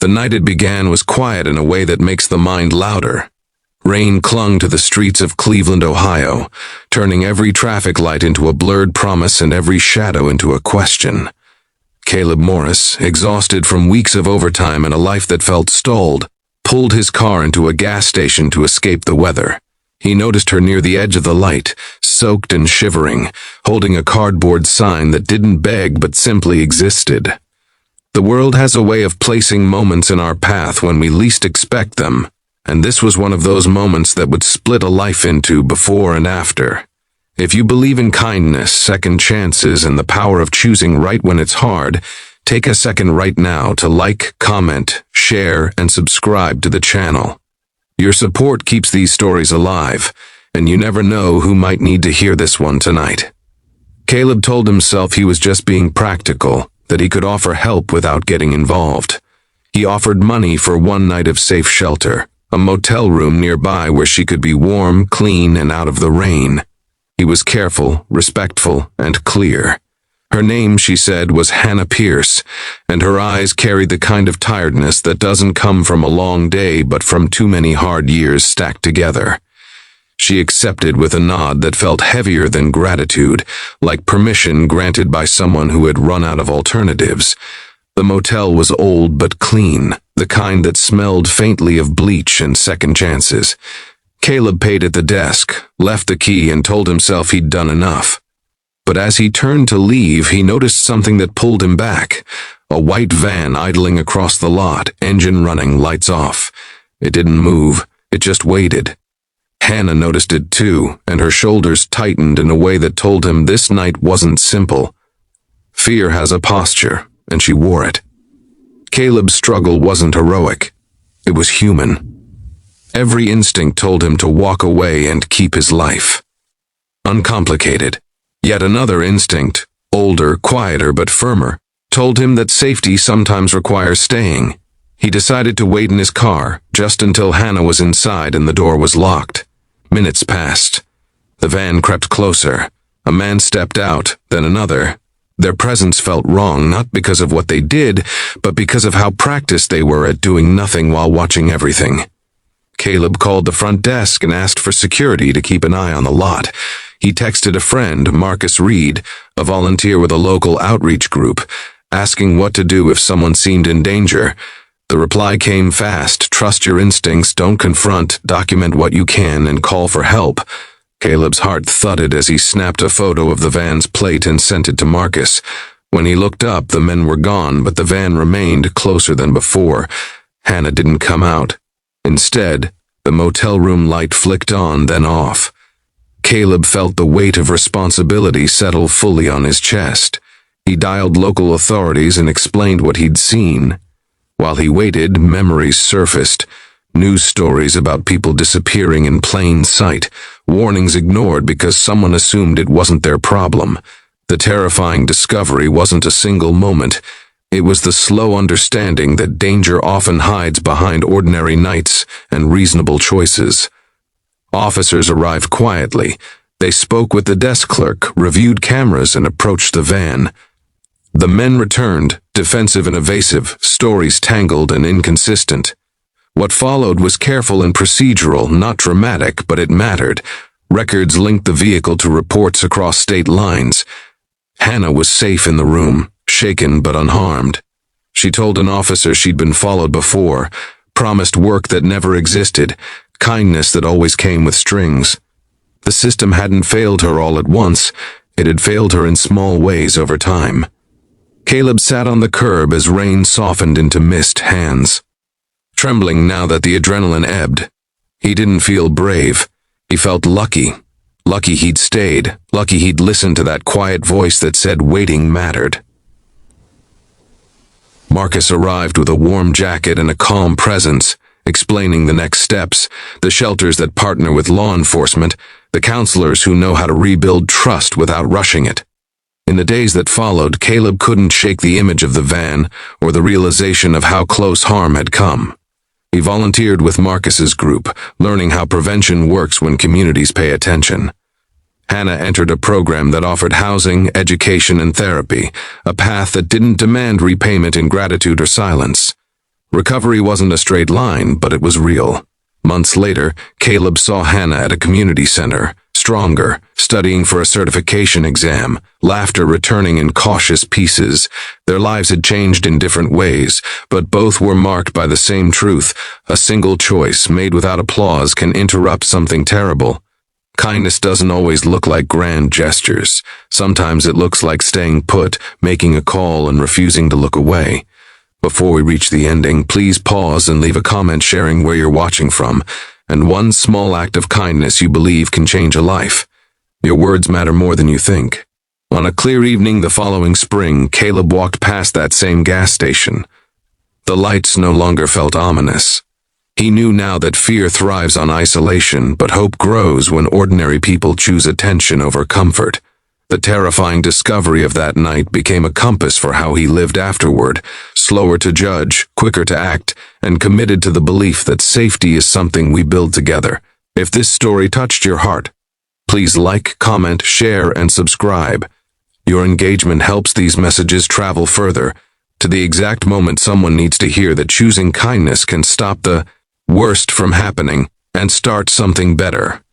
The night it began was quiet in a way that makes the mind louder. Rain clung to the streets of Cleveland, Ohio, turning every traffic light into a blurred promise and every shadow into a question. Caleb Morris, exhausted from weeks of overtime and a life that felt stalled, pulled his car into a gas station to escape the weather. He noticed her near the edge of the light, soaked and shivering, holding a cardboard sign that didn't beg but simply existed. The world has a way of placing moments in our path when we least expect them, and this was one of those moments that would split a life into before and after. If you believe in kindness, second chances, and the power of choosing right when it's hard, take a second right now to like, comment, share, and subscribe to the channel. Your support keeps these stories alive, and you never know who might need to hear this one tonight. Caleb told himself he was just being practical, that he could offer help without getting involved. He offered money for one night of safe shelter, a motel room nearby where she could be warm, clean, and out of the rain. He was careful, respectful, and clear. Her name, she said, was Hannah Pierce, and her eyes carried the kind of tiredness that doesn't come from a long day but from too many hard years stacked together. She accepted with a nod that felt heavier than gratitude, like permission granted by someone who had run out of alternatives. The motel was old but clean, the kind that smelled faintly of bleach and second chances. Caleb paid at the desk, left the key, and told himself he'd done enough. But as he turned to leave, he noticed something that pulled him back. A white van idling across the lot, engine running, lights off. It didn't move, it just waited. Hannah noticed it too, and her shoulders tightened in a way that told him this night wasn't simple. Fear has a posture, and she wore it. Caleb's struggle wasn't heroic. It was human. Every instinct told him to walk away and keep his life. Uncomplicated. Yet another instinct, older, quieter, but firmer, told him that safety sometimes requires staying. He decided to wait in his car, just until Hannah was inside and the door was locked. Minutes passed. The van crept closer. A man stepped out, then another. Their presence felt wrong, not because of what they did, but because of how practiced they were at doing nothing while watching everything. Caleb called the front desk and asked for security to keep an eye on the lot. He texted a friend, Marcus Reed, a volunteer with a local outreach group, asking what to do if someone seemed in danger. The reply came fast: trust your instincts, don't confront, document what you can, and call for help. Caleb's heart thudded as he snapped a photo of the van's plate and sent it to Marcus. When he looked up, the men were gone, but the van remained closer than before. Hannah didn't come out. Instead, the motel room light flicked on, then off. Caleb felt the weight of responsibility settle fully on his chest. He dialed local authorities and explained what he'd seen. While he waited, memories surfaced. News stories about people disappearing in plain sight, warnings ignored because someone assumed it wasn't their problem. The terrifying discovery wasn't a single moment. It was the slow understanding that danger often hides behind ordinary nights and reasonable choices. Officers arrived quietly. They spoke with the desk clerk, reviewed cameras, and approached the van. The men returned, defensive and evasive, stories tangled and inconsistent. What followed was careful and procedural, not dramatic, but it mattered. Records linked the vehicle to reports across state lines. Hannah was safe in the room, shaken but unharmed. She told an officer she'd been followed before, promised work that never existed, kindness that always came with strings. The system hadn't failed her all at once, it had failed her in small ways over time. Caleb sat on the curb as rain softened into mist hands. Trembling now that the adrenaline ebbed. He didn't feel brave. He felt lucky. Lucky he'd stayed. Lucky he'd listened to that quiet voice that said waiting mattered. Marcus arrived with a warm jacket and a calm presence, explaining the next steps, the shelters that partner with law enforcement, the counselors who know how to rebuild trust without rushing it. In the days that followed, Caleb couldn't shake the image of the van or the realization of how close harm had come. He volunteered with Marcus's group, learning how prevention works when communities pay attention. Hannah entered a program that offered housing, education, and therapy, a path that didn't demand repayment in gratitude or silence. Recovery wasn't a straight line, but it was real. Months later, Caleb saw Hannah at a community center, stronger, studying for a certification exam, laughter returning in cautious pieces. Their lives had changed in different ways, but both were marked by the same truth. A single choice made without applause can interrupt something terrible. Kindness doesn't always look like grand gestures. Sometimes it looks like staying put, making a call, and refusing to look away. Before we reach the ending, please pause and leave a comment sharing where you're watching from, and one small act of kindness you believe can change a life. Your words matter more than you think. On a clear evening the following spring, Caleb walked past that same gas station. The lights no longer felt ominous. He knew now that fear thrives on isolation, but hope grows when ordinary people choose attention over comfort. The terrifying discovery of that night became a compass for how he lived afterward, slower to judge, quicker to act, and committed to the belief that safety is something we build together. If this story touched your heart, please like, comment, share, and subscribe. Your engagement helps these messages travel further, to the exact moment someone needs to hear that choosing kindness can stop the worst from happening and start something better.